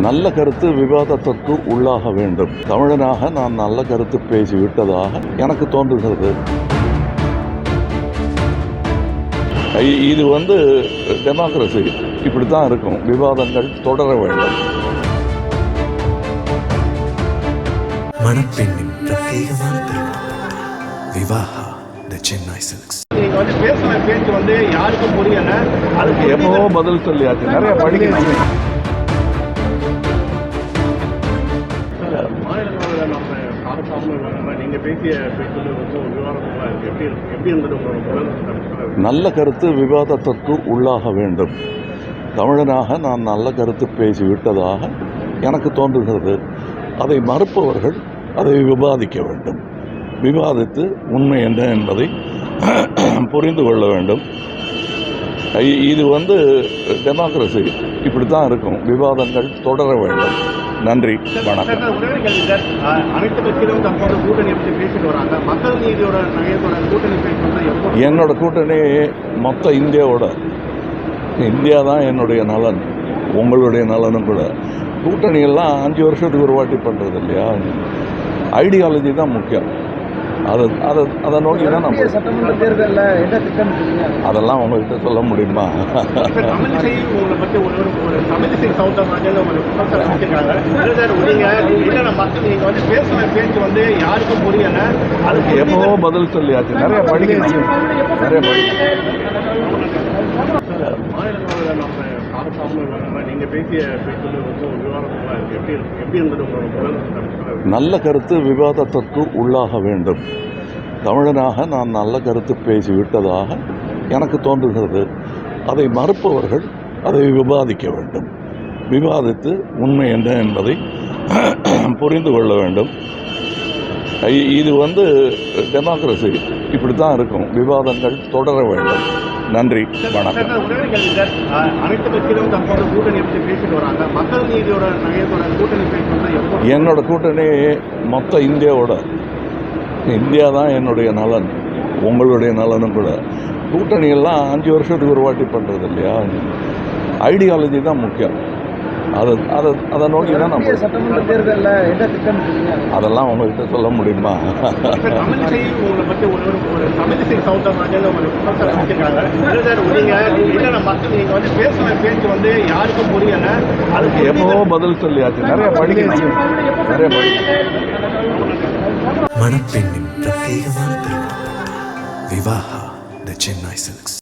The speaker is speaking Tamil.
நல்ல கருத்து விவாதத்திற்கு உள்ளாக வேண்டும். தமிழனாக நான் நல்ல கருத்து பேசிவிட்டதாக எனக்கு தோன்றுகிறது. இது டெமோக்ரஸி இப்படி தான் இருக்கும். விவாதங்கள் தொடர வேண்டும். மணப்பெண்ணின் பிரத்யேகமான திருமணம் விவாஹா தி சென்னை சில்க்ஸ். நீங்க பேசுன பேச்சு யாருக்கும் புரியல. அதுக்கு எப்போ பதில் சொல்லியாச்சு. நிறைய படிக்கணும். மாநிலங்களவையில் நம்ம காலசாமி நீங்க பேசிய பேச்சு ரொம்ப விவாதமாக இருக்கு. எப்படி இருந்தது உங்களோட நல்ல கருத்து விவாதத்திற்கு உள்ளாக வேண்டும். தமிழனாக நான் நல்ல கருத்து பேசிவிட்டதாக எனக்கு தோன்றுகிறது. அதை மறுப்பவர்கள் அதை விவாதிக்க வேண்டும். விவாதித்து உண்மை என்ன என்பதை புரிந்து கொள்ள வேண்டும். இது டெமோக்ரஸி இப்படி தான் இருக்கும். விவாதங்கள் தொடர வேண்டும். நன்றி, வணக்கம். அனைத்து கட்சிகளும் தற்போது கூட்டணி பற்றி பேசிட்டு வராங்க. மக்கள் நீதியோட கூட்டணி பேசுறது என்னோட கூட்டணி மொத்த இந்தியாவோட. இந்தியா தான் என்னுடைய நலன், உங்களுடைய நலனும் கூட. கூட்டணியெல்லாம் 5 வருஷத்துக்கு ஒரு வாட்டி பண்ணுறது இல்லையா? ஐடியாலஜி தான் முக்கியம். அதை நோக்கி தான் நம்ம சட்டமன்ற தேர்தலில் என்ன திட்டம் அதெல்லாம் உங்கள்கிட்ட சொல்ல முடியுமா? தமிழிசை உங்களை பற்றி ஒரு தமிழிசை சவுந்தரராஜன் மக்கள் நீங்கள் பேசுன பேச்சு யாருக்கும் புரியல. அதுக்கு எப்போ பதில் சொல்லியாச்சு. நிறைய படிக்கணும். மாநிலங்களவையில் நம்ம காலசாமி நீங்க பேசிய பேச்சு ரொம்ப விவாதமாக இருக்கு. எப்படி இருந்தது உங்களோட நல்ல கருத்து விவாதத்திற்கு உள்ளாக வேண்டும். தமிழனாக நான் நல்ல கருத்து பேசிவிட்டதாக எனக்கு தோன்றுகிறது. அதை மறுப்பவர்கள் அதை விவாதிக்க வேண்டும். விவாதித்து உண்மை என்ன என்பதை புரிந்து கொள்ள வேண்டும். இது டெமோக்ரஸி இப்படி தான் இருக்கும். விவாதங்கள் தொடர வேண்டும். நன்றி, வணக்கம். அனைத்து கட்சிகளும் தற்போது கூட்டணி பற்றி பேசிட்டு வராங்க. மக்கள் நீதியோட கூட்டணி பேசுறது என்னோட கூட்டணி மொத்த இந்தியாவோட. இந்தியா தான் என்னுடைய நலன், உங்களுடைய நலனும் கூட. கூட்டணியெல்லாம் 5 வருஷத்துக்கு ஒரு வாட்டி பண்ணுறது இல்லையா? ஐடியாலஜி தான் முக்கியம். அதை நோக்கி தான் நம்ம சட்டமன்ற தேர்தலில் என்ன திட்டம் அதெல்லாம் உங்கள்கிட்ட சொல்ல முடியுமா? தமிழிசை உங்களை பற்றி ஒரு தமிழிசை சவுந்தரராஜன் மக்கள் நீங்கள் பேசுன பேச்சு யாருக்கும் புரியல. அதுக்கு எப்போ பதில் சொல்லியாச்சு. நிறைய படிக்கணும். மணப்பெண்ணின் பிரத்யேகமான திருமணம் விவாஹா தி சென்னை சில்க்ஸ்.